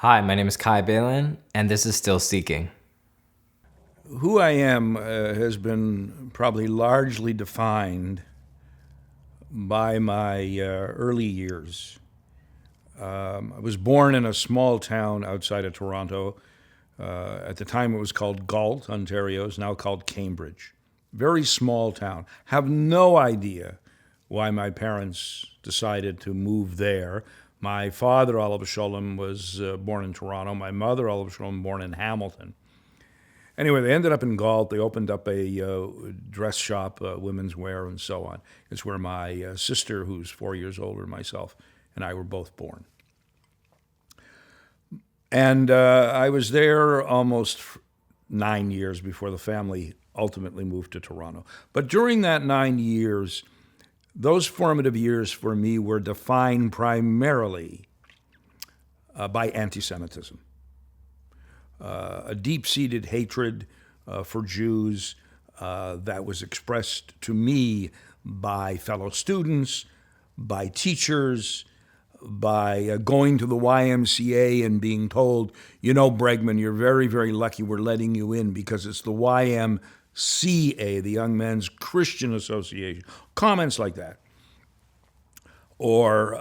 Hi, my name is Kai Balin, and this is Still Seeking. Who I am has been probably largely defined by my early years. I was born in a small town outside of Toronto. At the time, it was called Galt, Ontario. It's now called Cambridge. Very small town. Have no idea why my parents decided to move there. My father, Rabbi Sholom, was born in Toronto. My mother, Rabbi Sholom, born in Hamilton. Anyway, they ended up in Galt. They opened up a dress shop, women's wear, and so on. It's where my sister, who's 4 years older than myself, and I were both born. And I was there almost 9 years before the family ultimately moved to Toronto. But during that 9 years, those formative years for me were defined primarily by antisemitism. A deep-seated hatred for Jews that was expressed to me by fellow students, by teachers, by going to the YMCA and being told, you know, Bregman, you're very, very lucky we're letting you in because it's the YMCA, the Young Men's Christian Association. Comments like that. Or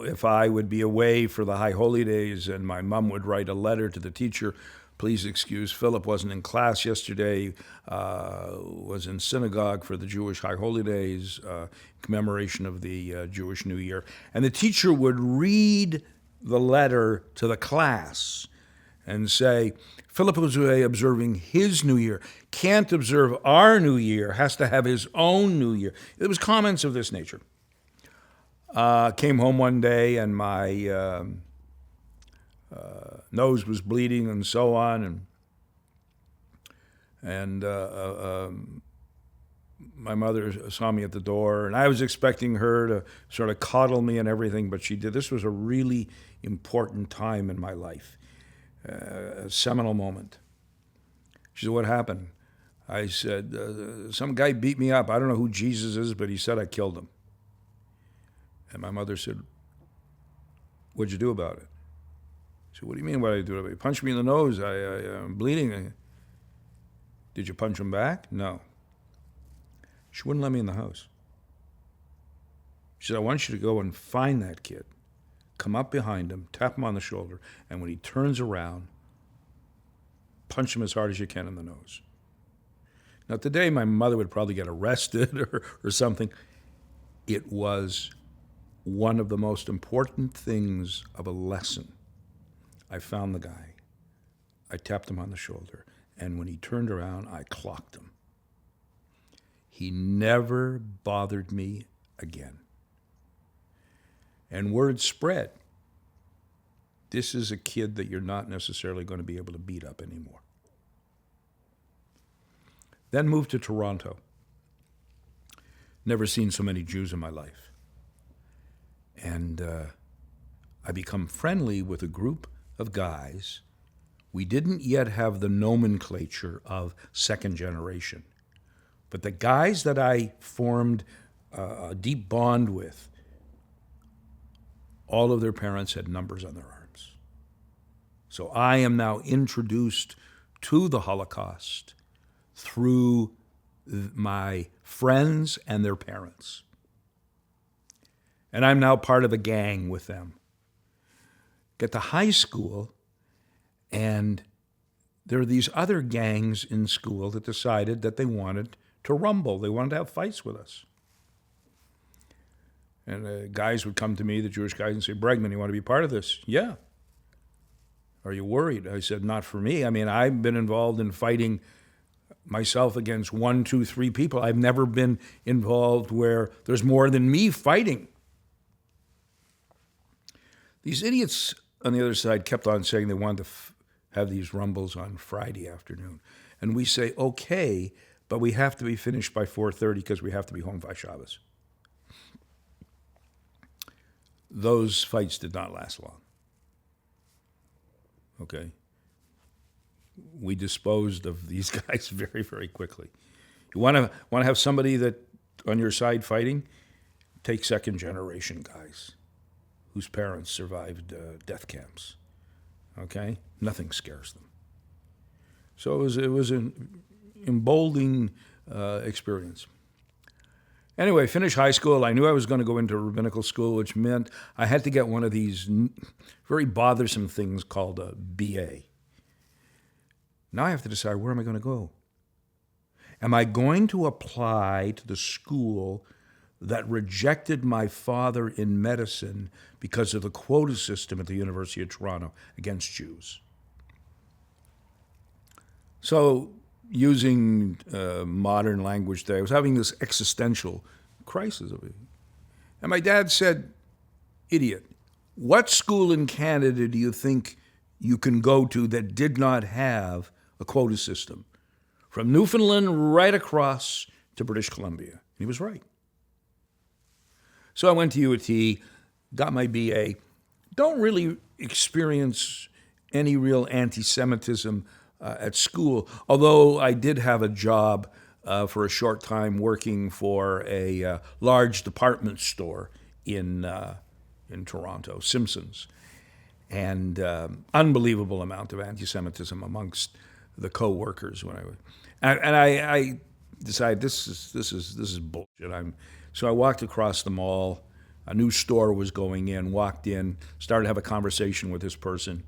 if I would be away for the High Holy Days and my mom would write a letter to the teacher, please excuse Philip wasn't in class yesterday, was in synagogue for the Jewish High Holy Days, commemoration of the Jewish New Year. And the teacher would read the letter to the class and say, Philip was away observing his New Year, can't observe our New Year, has to have his own New Year. It was comments of this nature. Came home one day and my nose was bleeding and so on, and my mother saw me at the door, and I was expecting her to sort of coddle me and everything, but she did. This was a really important time in my life, a seminal moment. She said, "What happened?" I said, "Some guy beat me up. I don't know who Jesus is, but he said I killed him." And my mother said, "What'd you do about it?" I said, "What do you mean what did I do about it? He punched me in the nose. I'm bleeding." "Did you punch him back?" "No." She wouldn't let me in the house. She said, "I want you to go and find that kid. Come up behind him, tap him on the shoulder, and when he turns around, punch him as hard as you can in the nose." Now, today, my mother would probably get arrested or something. It was one of the most important things of a lesson. I found the guy. I tapped him on the shoulder. And when he turned around, I clocked him. He never bothered me again. And word spread. This is a kid that you're not necessarily going to be able to beat up anymore. Then moved to Toronto. Never seen so many Jews in my life. And I become friendly with a group of guys. We didn't yet have the nomenclature of second generation. But the guys that I formed a deep bond with, all of their parents had numbers on their arms. So I am now introduced to the Holocaust through my friends and their parents. And I'm now part of a gang with them. Get to high school, and there are these other gangs in school that decided that they wanted to rumble. They wanted to have fights with us. And guys would come to me, the Jewish guys, and say, "Bregman, you want to be part of this?" "Yeah." "Are you worried?" I said, "Not for me. I mean, I've been involved in fighting myself against 1, 2, 3 people. I've never been involved where there's more than me fighting." These idiots on the other side kept on saying they wanted to have these rumbles on Friday afternoon. And we say, okay, but we have to be finished by 4:30 because we have to be home by Shabbos. Those fights did not last long. Okay? We disposed of these guys very, very quickly. You want to have somebody that on your side fighting? Take second generation guys whose parents survived death camps. okay? Nothing scares them. So it was an emboldening experience. Anyway, finished high school. I knew I was going to go into rabbinical school, which meant I had to get one of these very bothersome things called a BA. Now I have to decide, where am I going to go? Am I going to apply to the school that rejected my father in medicine because of the quota system at the University of Toronto against Jews? So, using modern language there, I was having this existential crisis of it. And my dad said, "Idiot, what school in Canada do you think you can go to that did not have a quota system? From Newfoundland right across to British Columbia." And he was right. So I went to UT, got my BA. Don't really experience any real anti-Semitism at school, although I did have a job for a short time working for a large department store in Toronto, Simpsons, and unbelievable amount of anti-Semitism amongst the co-workers when I decided this is bullshit. So I walked across the mall. A new store was going in. Walked in, started to have a conversation with this person.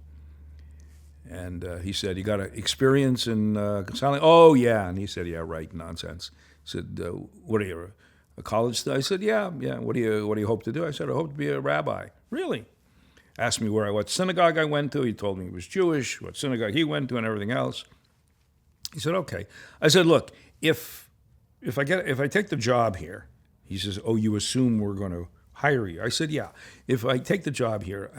And he said, "You got experience in consulting?" "Oh, yeah." And he said, "Yeah, right, nonsense." He said, "What are you, a college student?" I said, Yeah. What do you hope to do?" I said, "I hope to be a rabbi." "Really?" Asked me what synagogue I went to. He told me he was Jewish, what synagogue he went to, and everything else. He said, "Okay." I said, "Look, if I take the job here," he says, "Oh, you assume we're going to hire you?" I said, "Yeah. If I take the job here,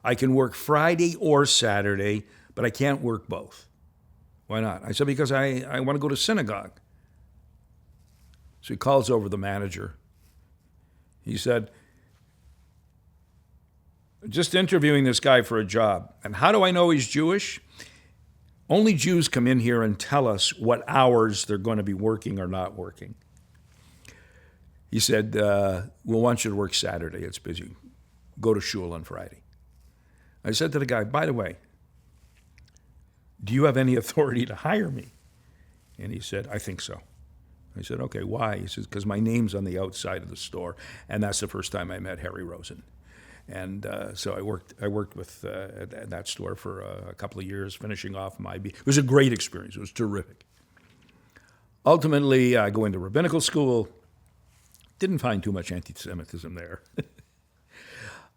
I can work Friday or Saturday, but I can't work both." "Why not?" I said, "Because I want to go to synagogue." So he calls over the manager. He said, "Just interviewing this guy for a job. And how do I know he's Jewish? Only Jews come in here and tell us what hours they're going to be working or not working." He said, "We'll want you to work Saturday. It's busy. Go to shul on Friday." I said to the guy, "By the way, do you have any authority to hire me?" And he said, "I think so." I said, "Okay, why?" He says, "Because my name's on the outside of the store, and that's the first time I met Harry Rosen." And so I worked with at that store for a couple of years, finishing off my B. It was a great experience. It was terrific. Ultimately, I go into rabbinical school. Didn't find too much anti-Semitism there.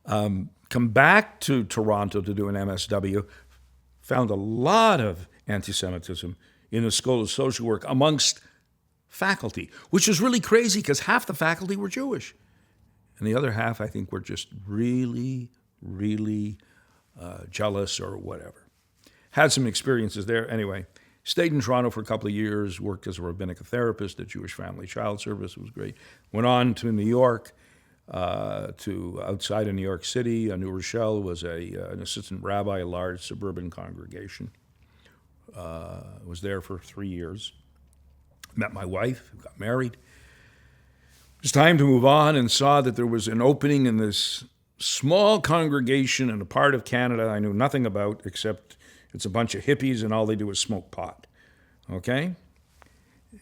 Come back to Toronto to do an MSW. Found a lot of anti-Semitism in the School of Social Work amongst faculty, which is really crazy because half the faculty were Jewish. And the other half, I think, were just really, really jealous or whatever. Had some experiences there. Anyway, stayed in Toronto for a couple of years, worked as a rabbinic therapist at Jewish Family Child Service. It was great. Went on to New York, to outside of New York City. New Rochelle was an assistant rabbi, a large suburban congregation. Was there for 3 years. Met my wife, got married. It was time to move on and saw that there was an opening in this small congregation in a part of Canada I knew nothing about except it's a bunch of hippies and all they do is smoke pot, okay?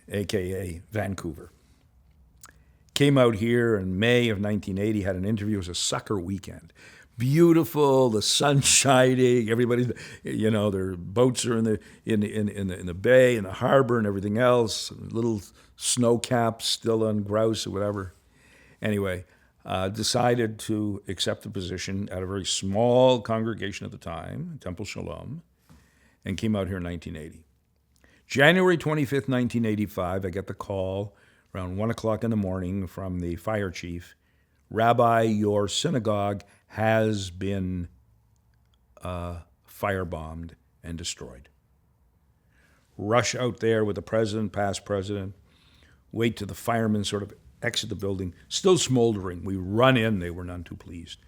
AKA Vancouver. Came out here in May of 1980, had an interview. It was a sucker weekend. Beautiful, the sun shining, everybody, their boats are in the bay, in the harbor and everything else, little snow caps still on grouse or whatever. Anyway, decided to accept the position at a very small congregation at the time, Temple Sholom, and came out here in 1980. January 25th, 1985, I get the call around 1 o'clock in the morning from the fire chief. "Rabbi, your synagogue has been firebombed and destroyed." Rush out there with the president, past president, wait till the firemen sort of exit the building, still smoldering. We run in, they were none too pleased,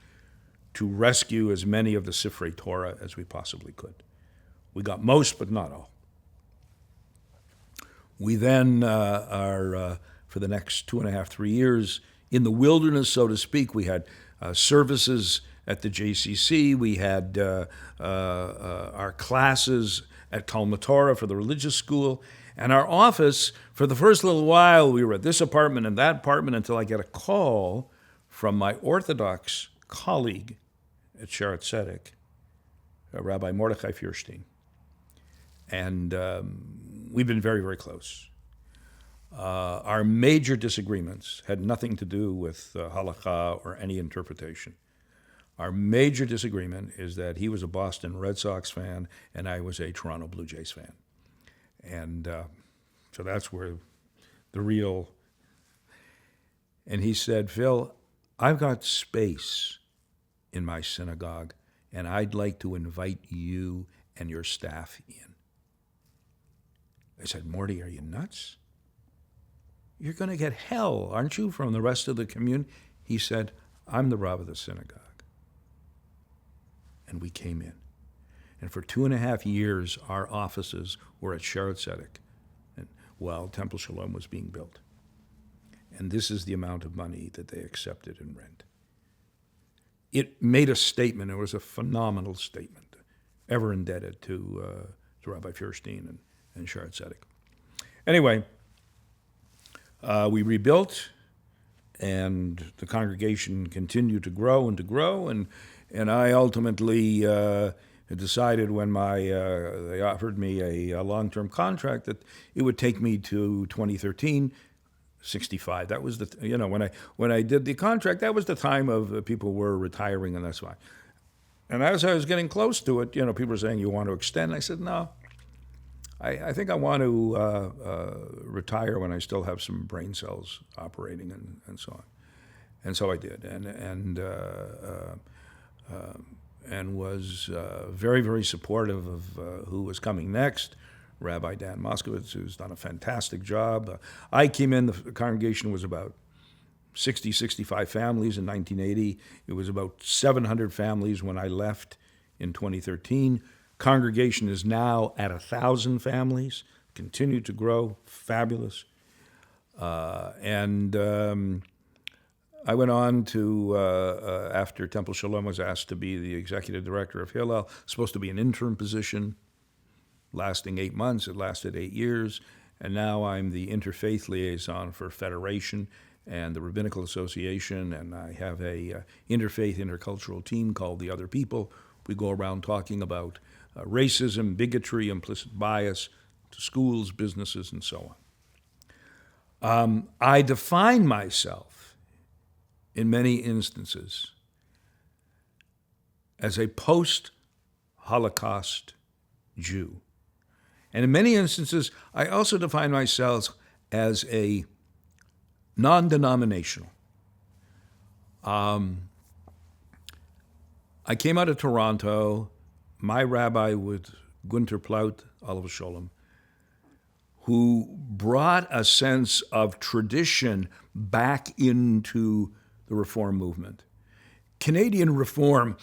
to rescue as many of the Sifrei Torah as we possibly could. We got most, but not all. We then are, for the next 2.5, 3 years, in the wilderness, so to speak. We had services at the JCC. We had our classes at Talmud Torah for the religious school. And our office, for the first little while, we were at this apartment and that apartment until I get a call from my Orthodox colleague at Sharet Tzedek, Rabbi Mordechai Feuerstein. And we've been very, very close. Our major disagreements had nothing to do with halakha or any interpretation. Our major disagreement is that he was a Boston Red Sox fan and I was a Toronto Blue Jays fan. And so that's where the real... And he said, Phil, I've got space in my synagogue, and I'd like to invite you and your staff in. I said, Morty, are you nuts? You're going to get hell, aren't you, from the rest of the community? He said, I'm the Rav of the synagogue. And we came in. And for 2.5 years, our offices were at Sharet Tzedek while Temple Sholom was being built. And this is the amount of money that they accepted in rent. It made a statement. It was a phenomenal statement, ever indebted to Rabbi Feuerstein and Sharet Tzedek. Anyway, we rebuilt, and the congregation continued to grow and to grow, and I ultimately decided when they offered me a long-term contract that it would take me to 2013, 65. That was when I did the contract, that was the time of people were retiring, and that's why. And as I was getting close to it, people were saying, you want to extend? I said, no. I think I want to retire when I still have some brain cells operating and so on. And so I did, and was very, very supportive of who was coming next, Rabbi Dan Moskowitz, who's done a fantastic job. I came in, the congregation was about 60, 65 families in 1980. It was about 700 families when I left in 2013. Congregation is now at 1,000 families, continued to grow, fabulous. I went on to, after Temple Sholom was asked to be the executive director of Hillel, supposed to be an interim position, lasting 8 months. It lasted 8 years. And now I'm the interfaith liaison for Federation and the Rabbinical Association, and I have a interfaith intercultural team called The Other People. We go around talking about racism, bigotry, implicit bias to schools, businesses, and so on. I define myself in many instances as a post-Holocaust Jew. And in many instances, I also define myself as a non-denominational. I came out of Toronto. My rabbi was Gunter Plaut, Oliver Sholem, who brought a sense of tradition back into the Reform movement. Canadian Reform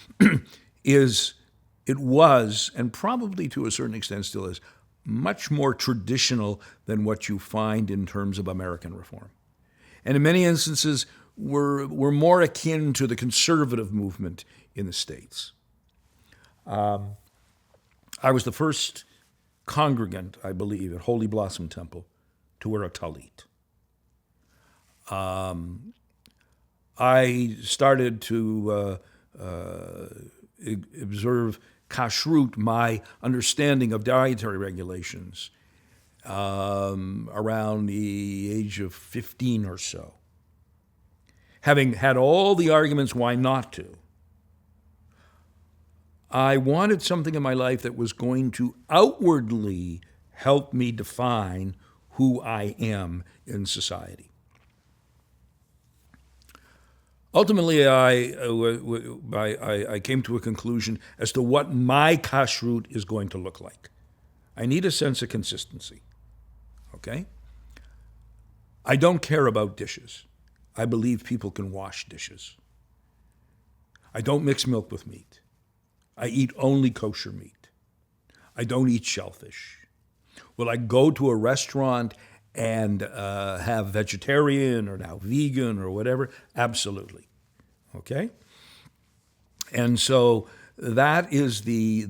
was, and probably to a certain extent still is, much more traditional than what you find in terms of American Reform. And in many instances, we're more akin to the conservative movement in the States. I was the first congregant, I believe, at Holy Blossom Temple to wear a talit. I started to observe kashrut, my understanding of dietary regulations, around the age of 15 or so. Having had all the arguments why not to, I wanted something in my life that was going to outwardly help me define who I am in society. Ultimately, I came to a conclusion as to what my kashrut is going to look like. I need a sense of consistency, okay? I don't care about dishes. I believe people can wash dishes. I don't mix milk with meat. I eat only kosher meat. I don't eat shellfish. Will I go to a restaurant and have vegetarian or now vegan or whatever? Absolutely. Okay? And so that is the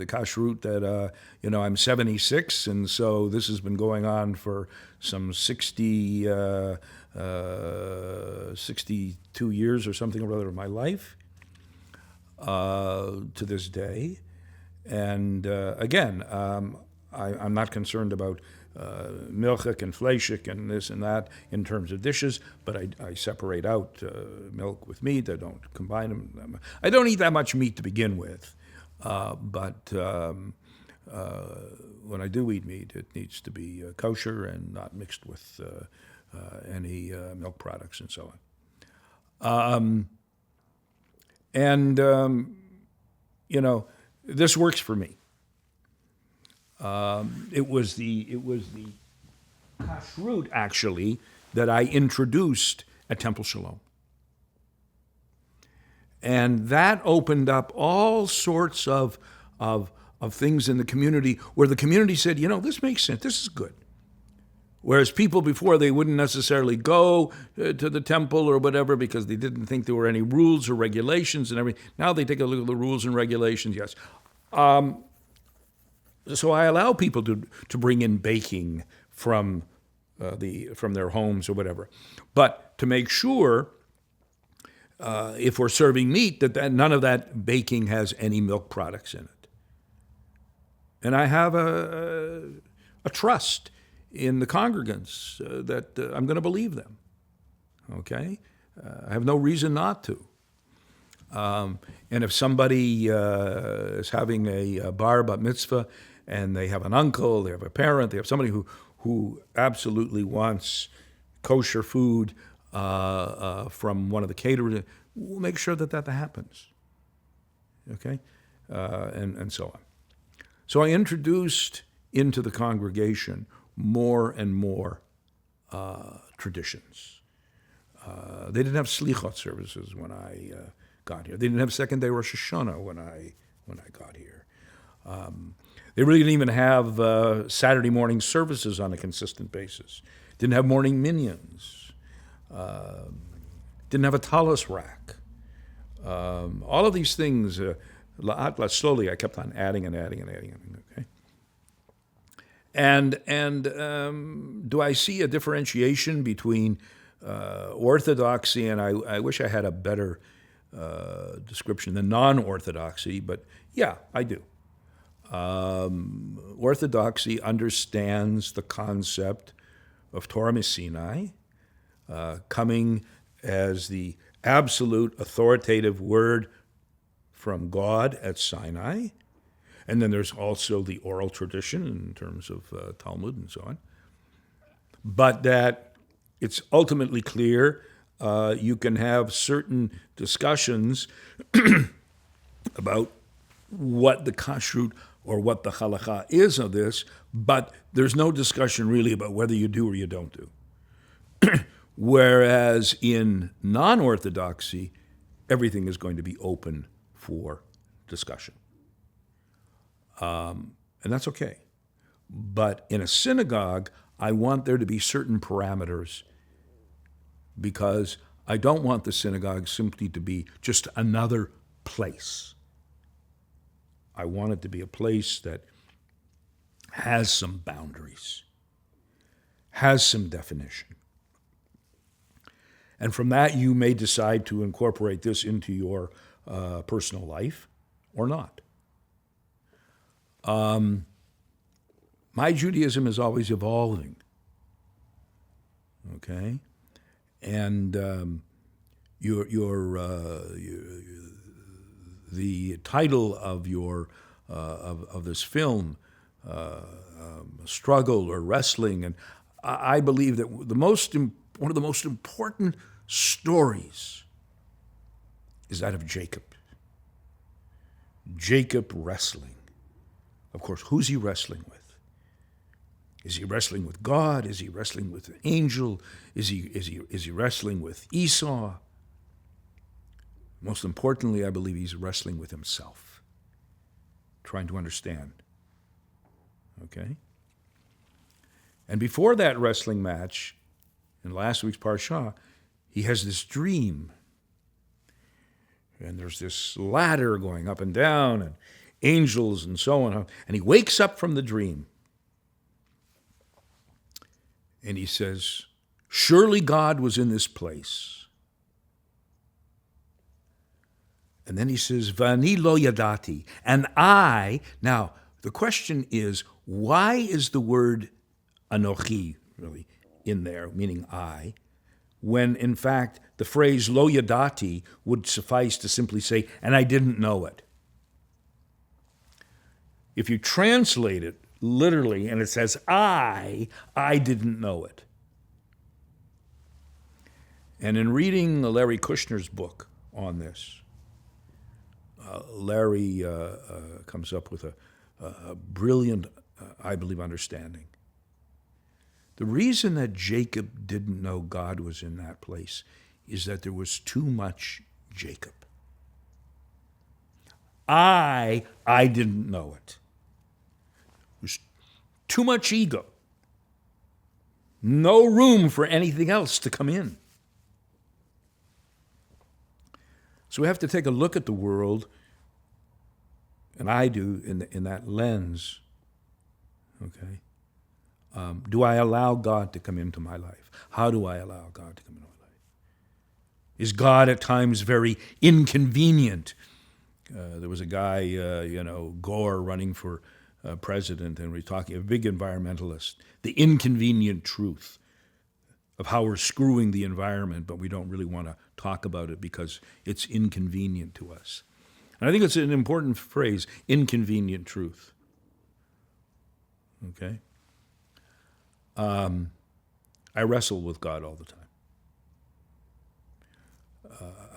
kashrut that I'm 76, and so this has been going on for some 62 years or something or other of my life to this day. And again, I'm not concerned about milchik and fleishik and this and that in terms of dishes, but I separate out milk with meat. I don't combine them. I don't eat that much meat to begin with, but when I do eat meat, it needs to be kosher and not mixed with any milk products and so on. This works for me. It was the kashrut actually that I introduced at Temple Sholom, and that opened up all sorts of things in the community where the community said, this makes sense. This is good. Whereas people before, they wouldn't necessarily go to the temple or whatever because they didn't think there were any rules or regulations and everything. Now they take a look at the rules and regulations, yes. So I allow people to bring in baking from their homes or whatever. But to make sure, if we're serving meat, that none of that baking has any milk products in it. And I have a trust in the congregants that I'm going to believe them. Okay? I have no reason not to. And if somebody is having a bar bat mitzvah and they have an uncle, they have a parent, they have somebody who absolutely wants kosher food from one of the caterers, we'll make sure that happens. Okay? And so on. So I introduced into the congregation more and more traditions. They didn't have slichot services when I got here. They didn't have second day Rosh Hashanah when I got here. They really didn't even have Saturday morning services on a consistent basis. Didn't have morning minions. Didn't have a talis rack. All of these things, slowly I kept on adding and adding and adding. Okay. And do I see a differentiation between orthodoxy and I wish I had a better description than non-orthodoxy, but yeah, I do. Orthodoxy understands the concept of Torah Sinai coming as the absolute authoritative word from God at Sinai. And then there's also the oral tradition in terms of Talmud and so on. But that it's ultimately clear you can have certain discussions about what the kashrut or what the halakha is of this, but there's no discussion really about whether you do or you don't do. Whereas in non-orthodoxy, everything is going to be open for discussion. And that's okay. But in a synagogue, I want there to be certain parameters because I don't want the synagogue simply to be just another place. I want it to be a place that has some boundaries, has some definition. And from that, you may decide to incorporate this into your personal life or not. My Judaism is always evolving, okay? And the title of your of this film, struggle or wrestling, and I believe that one of the most important stories is that of Jacob. Jacob wrestling. Of course, who's he wrestling with? Is he wrestling with God? Is he wrestling with an angel? Is he wrestling with Esau? Most importantly, I believe he's wrestling with himself, trying to understand. Okay? And before that wrestling match, in last week's Parsha, he has this dream. And there's this ladder going up and down, and angels and so on. And he wakes up from the dream. And he says, surely God was in this place. And then he says, Vani lo yadati. And I, now the question is, why is the word anochi really in there, meaning I, when in fact the phrase lo yadati would suffice to simply say, and I didn't know it. If you translate it literally and it says, I didn't know it. And in reading Larry Kushner's book on this, Larry comes up with a brilliant, I believe, understanding. The reason that Jacob didn't know God was in that place is that there was too much Jacob. I didn't know it. There's too much ego. No room for anything else to come in. So we have to take a look at the world, and I do in that lens. Okay. Do I allow God to come into my life? How do I allow God to come into my life? Is God at times very inconvenient? There was a guy, Gore, running for president, and we're talking, a big environmentalist, the inconvenient truth of how we're screwing the environment, but we don't really want to talk about it because it's inconvenient to us. And I think it's an important phrase, inconvenient truth. Okay? I wrestle with God all the time.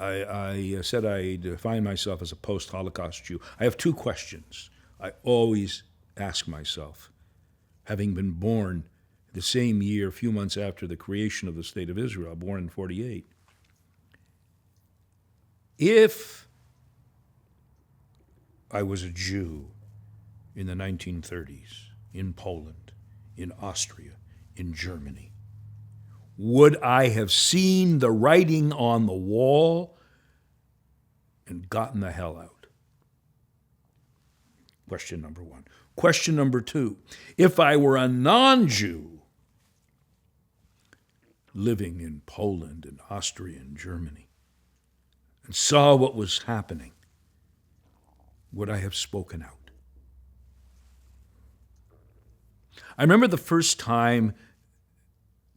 I said I define myself as a post-Holocaust Jew. I have two questions I always ask myself, having been born the same year, a few months after the creation of the State of Israel, born in 48. If I was a Jew in the 1930s, in Poland, in Austria, in Germany, would I have seen the writing on the wall and gotten the hell out? Question number one. Question number two, if I were a non-Jew living in Poland and Austria and Germany and saw what was happening, would I have spoken out? I remember the first time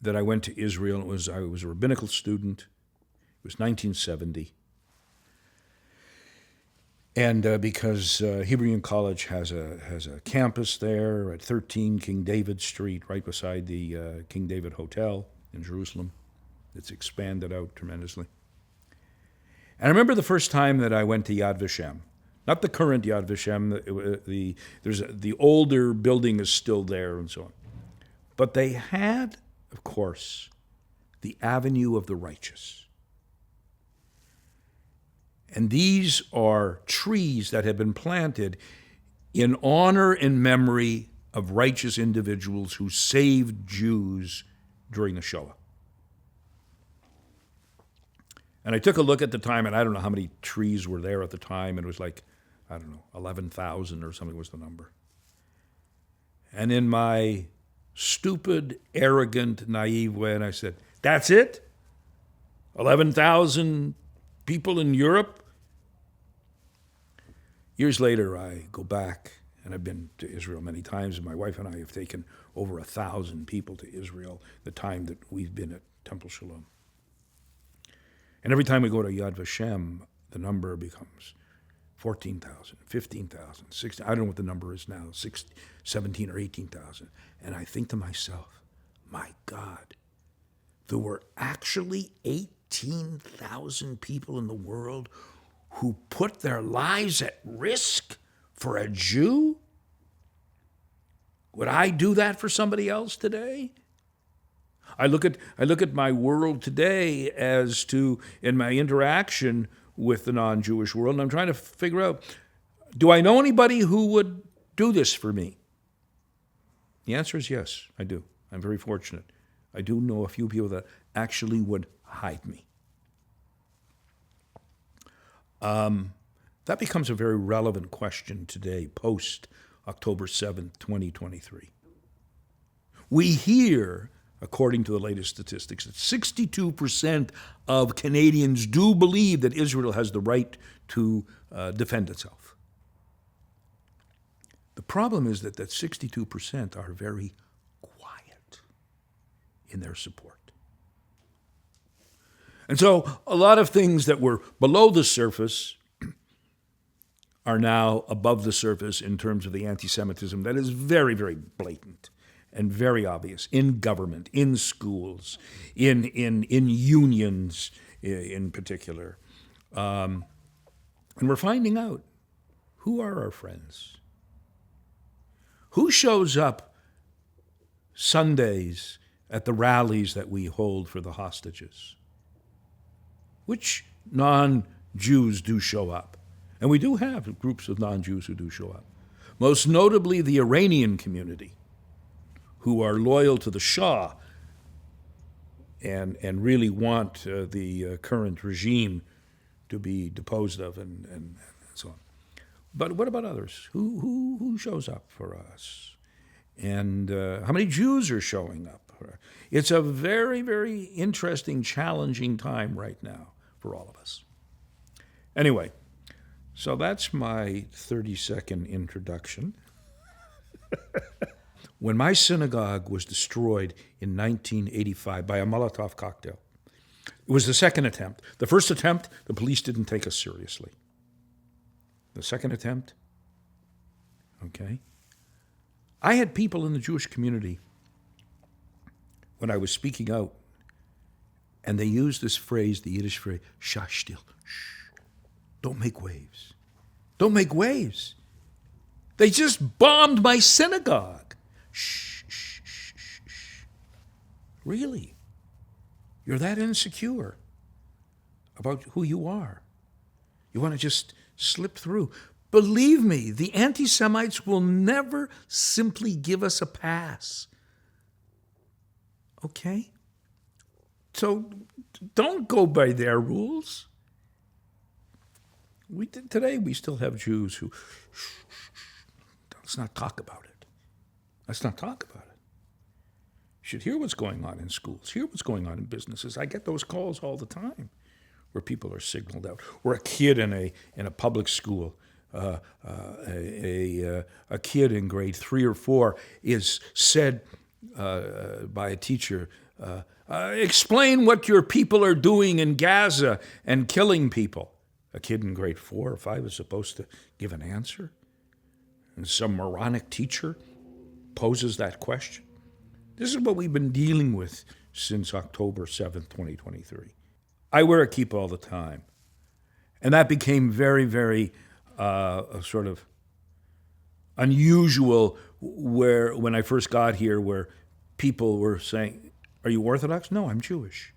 that I went to Israel. I was a rabbinical student. It was 1970. And because Hebrew Union College has a campus there at 13 King David Street, right beside the King David Hotel in Jerusalem. It's expanded out tremendously. And I remember the first time that I went to Yad Vashem. Not the current Yad Vashem. The older building is still there and so on. But they had, of course, the Avenue of the Righteous. And these are trees that have been planted in honor and memory of righteous individuals who saved Jews during the Shoah. And I took a look at the time, and I don't know how many trees were there at the time, and it was like, 11,000 or something was the number. And in my stupid, arrogant, naive way, and I said, that's it? 11,000 people in Europe? Years later, I go back, and I've been to Israel many times, and my wife and I have taken over 1,000 people to Israel the time that we've been at Temple Sholom. And every time we go to Yad Vashem, the number becomes 14,000, 15,000, 16,000. I don't know what the number is now, 17 or 18,000. And I think to myself, my God, there were actually 18,000 people in the world who put their lives at risk for a Jew? Would I do that for somebody else today? I look at my world today as to, in my interaction with the non-Jewish world, and I'm trying to figure out, do I know anybody who would do this for me? The answer is yes, I do. I'm very fortunate. I do know a few people that actually would hide me. That becomes a very relevant question today, post October 7th, 2023. We hear, according to the latest statistics, that 62% of Canadians do believe that Israel has the right to defend itself. The problem is that 62% are very quiet in their support. And so a lot of things that were below the surface are now above the surface in terms of the anti-Semitism that is very, very blatant and very obvious in government, in schools, in unions in particular. And we're finding out who are our friends. Who shows up Sundays at the rallies that we hold for the hostages? Which non-Jews do show up? And we do have groups of non-Jews who do show up. Most notably the Iranian community, who are loyal to the Shah and really want the current regime to be deposed of and so on. But what about others? Who shows up for us? And how many Jews are showing up? It's a very, very interesting, challenging time right now for all of us. Anyway, so that's my 30-second introduction. When my synagogue was destroyed in 1985 by a Molotov cocktail, it was the second attempt. The first attempt, the police didn't take us seriously. The second attempt, okay. I had people in the Jewish community, when I was speaking out, and they used this phrase, the Yiddish phrase, shah still, shh, don't make waves. Don't make waves. They just bombed my synagogue. Shh, shh, shh, shh, shh. Really? You're that insecure about who you are? You want to just slip through? Believe me, the anti-Semites will never simply give us a pass. Okay? So don't go by their rules. Today we still have Jews who, let's not talk about it. Let's not talk about it. You should hear what's going on in schools, hear what's going on in businesses. I get those calls all the time where people are signaled out. Where a kid in a public school, a kid in grade 3 or 4 is said by a teacher, explain what your people are doing in Gaza and killing people. A kid in grade 4 or 5 is supposed to give an answer, and some moronic teacher poses that question. This is what we've been dealing with since October 7th, 2023. I wear a kippah all the time, and that became very, very sort of unusual when I first got here, where people were saying, are you Orthodox? No, I'm Jewish.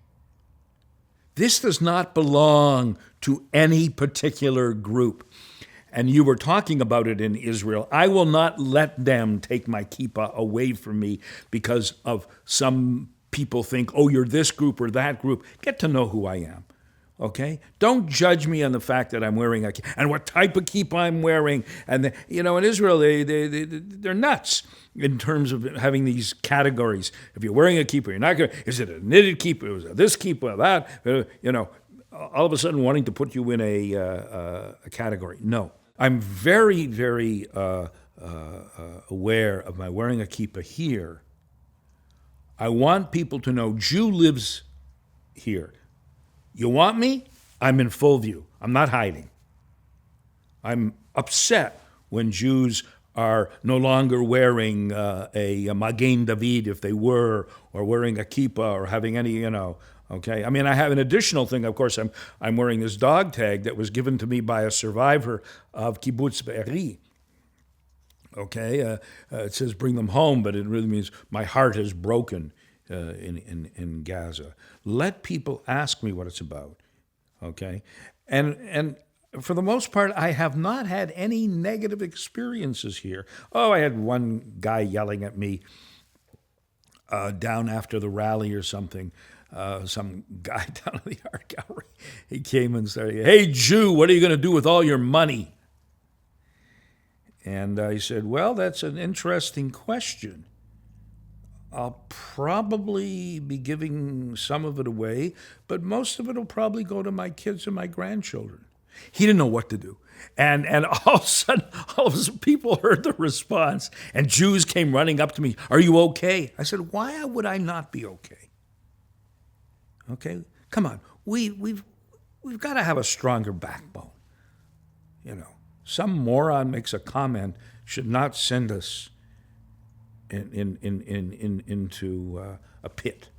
This does not belong to any particular group. And you were talking about it in Israel. I will not let them take my kippah away from me because of some people think, oh, you're this group or that group. Get to know who I am, okay? Don't judge me on the fact that I'm wearing a kippah and what type of kippah I'm wearing. And, in Israel, they're nuts in terms of having these categories. If you're wearing a kippah, you're not going to, is it a knitted kippah? Is it this kippah, that? All of a sudden wanting to put you in a category. No. I'm very, very aware of my wearing a kippah here. I want people to know Jew lives here. You want me? I'm in full view. I'm not hiding. I'm upset when Jews are no longer wearing a Magen David if they were, or wearing a kippah, or having any, okay? I mean, I have an additional thing. Of course, I'm wearing this dog tag that was given to me by a survivor of Kibbutz Be'eri. Okay, it says bring them home, but it really means my heart is broken in Gaza. Let people ask me what it's about, okay? And for the most part, I have not had any negative experiences here. Oh, I had one guy yelling at me down after the rally or something. some guy down in the art gallery. He came and said, "Hey, Jew, what are you going to do with all your money?" And I said, "Well, that's an interesting question. I'll probably be giving some of it away, but most of it will probably go to my kids and my grandchildren." He didn't know what to do. And all of a sudden, people heard the response, and Jews came running up to me. "Are you okay?" I said, "Why would I not be okay? Okay, come on. We've got to have a stronger backbone. You know, some moron makes a comment should not send us into a pit.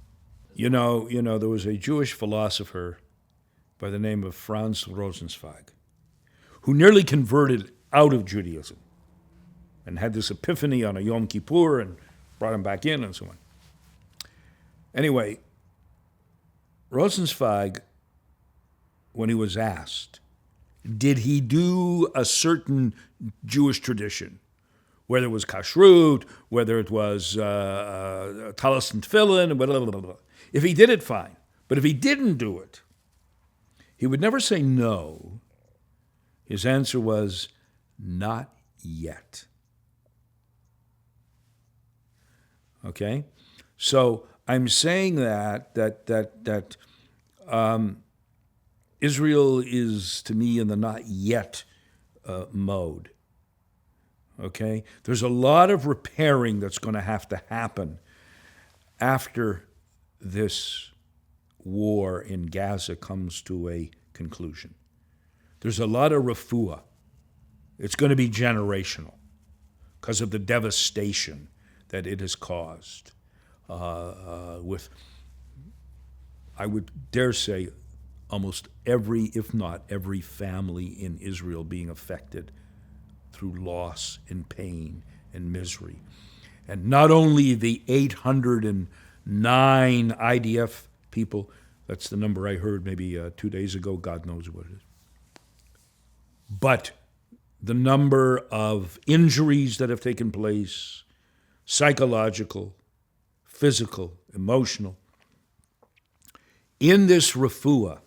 You know, there was a Jewish philosopher by the name of Franz Rosenzweig, who nearly converted out of Judaism and had this epiphany on a Yom Kippur and brought him back in and so on. Anyway, Rosenzweig, when he was asked, did he do a certain Jewish tradition, whether it was kashrut, whether it was talis and tefillin, blah, blah, blah, blah. If he did it, fine. But if he didn't do it, he would never say no. His answer was, "Not yet." Okay? So I'm saying that Israel is, to me, in the not yet mode. Okay? There's a lot of repairing that's going to have to happen after this war in Gaza comes to a conclusion. There's a lot of refuah. It's going to be generational because of the devastation that it has caused with, I would dare say, almost every, if not every family in Israel being affected through loss and pain and misery. And not only the 809 IDF people, that's the number I heard maybe 2 days ago, God knows what it is, but the number of injuries that have taken place, psychological, physical, emotional. In this refuah,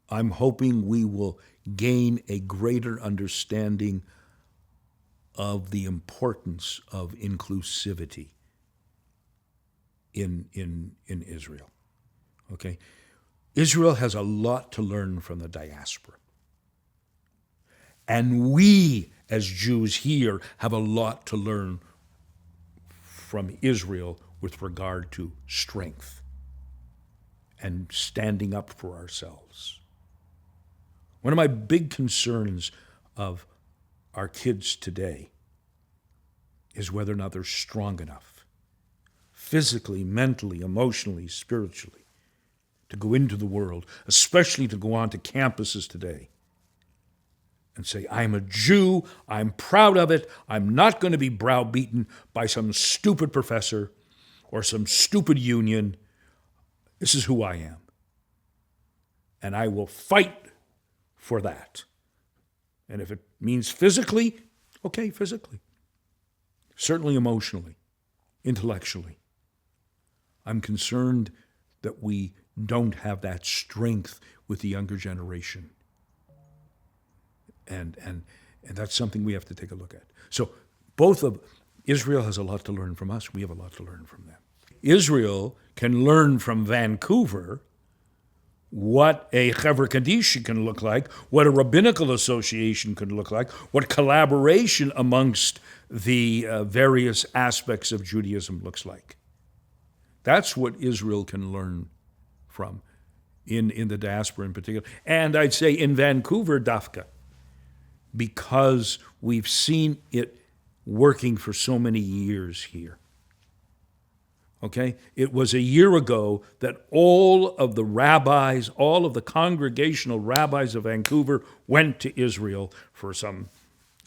I'm hoping we will gain a greater understanding of the importance of inclusivity in Israel. Okay? Israel has a lot to learn from the diaspora. And we, as Jews here, have a lot to learn from Israel with regard to strength and standing up for ourselves. One of my big concerns of our kids today is whether or not they're strong enough, physically, mentally, emotionally, spiritually, to go into the world, especially to go onto campuses today and say, "I'm a Jew, I'm proud of it, I'm not going to be browbeaten by some stupid professor or some stupid union. This is who I am. And I will fight for that. And if it means physically, okay, physically. Certainly emotionally, intellectually. I'm concerned that we don't have that strength with the younger generation. And that's something we have to take a look at. So Israel has a lot to learn from us. We have a lot to learn from them. Israel can learn from Vancouver what a Chevra Kadisha can look like, what a rabbinical association can look like, what collaboration amongst the various aspects of Judaism looks like. That's what Israel can learn from in the diaspora in particular. And I'd say in Vancouver, Dafka, because we've seen it working for so many years here. Okay? It was a year ago that all of the rabbis, all of the congregational rabbis of Vancouver went to Israel for some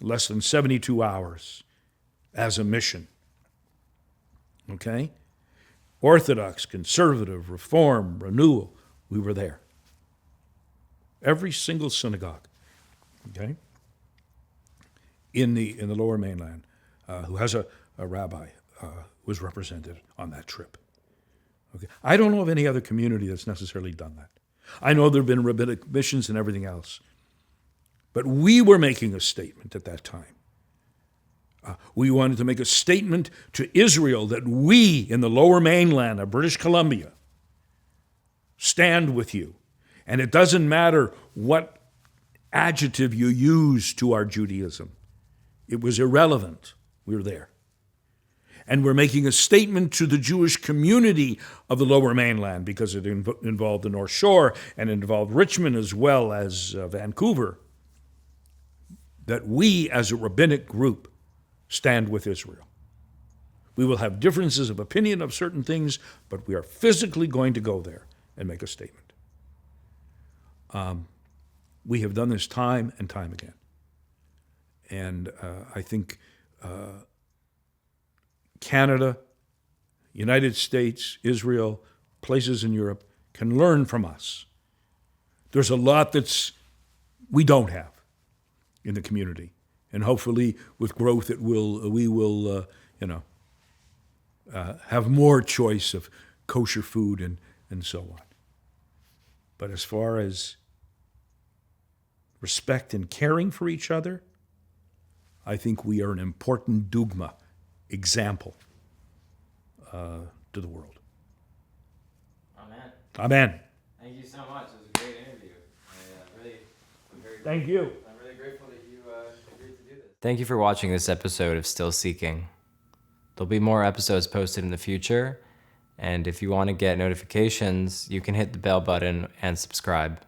less than 72 hours as a mission. Okay? Orthodox, conservative, Reform, Renewal, we were there. Every single synagogue, okay, in the Lower Mainland, who has a rabbi, was represented on that trip. Okay. I don't know of any other community that's necessarily done that. I know there have been rabbinic missions and everything else. But we were making a statement at that time. We wanted to make a statement to Israel that we in the lower mainland of British Columbia stand with you. And it doesn't matter what adjective you use to our Judaism. It was irrelevant. We were there. And we're making a statement to the Jewish community of the lower mainland because it involved the North Shore and it involved Richmond as well as Vancouver, that we as a rabbinic group stand with Israel. We will have differences of opinion of certain things, but we are physically going to go there and make a statement. We have done this time and time again. And I think Canada, United States, Israel, places in Europe can learn from us. There's a lot we don't have in the community. And hopefully with growth we will have more choice of kosher food and so on. But as far as respect and caring for each other, I think we are an important dogma, example to the world. Amen. Amen. Thank you so much. It was a great interview. Thank you. I'm really grateful that you agreed to do this. Thank you for watching this episode of Still Seeking. There'll be more episodes posted in the future, and if you want to get notifications, you can hit the bell button and subscribe.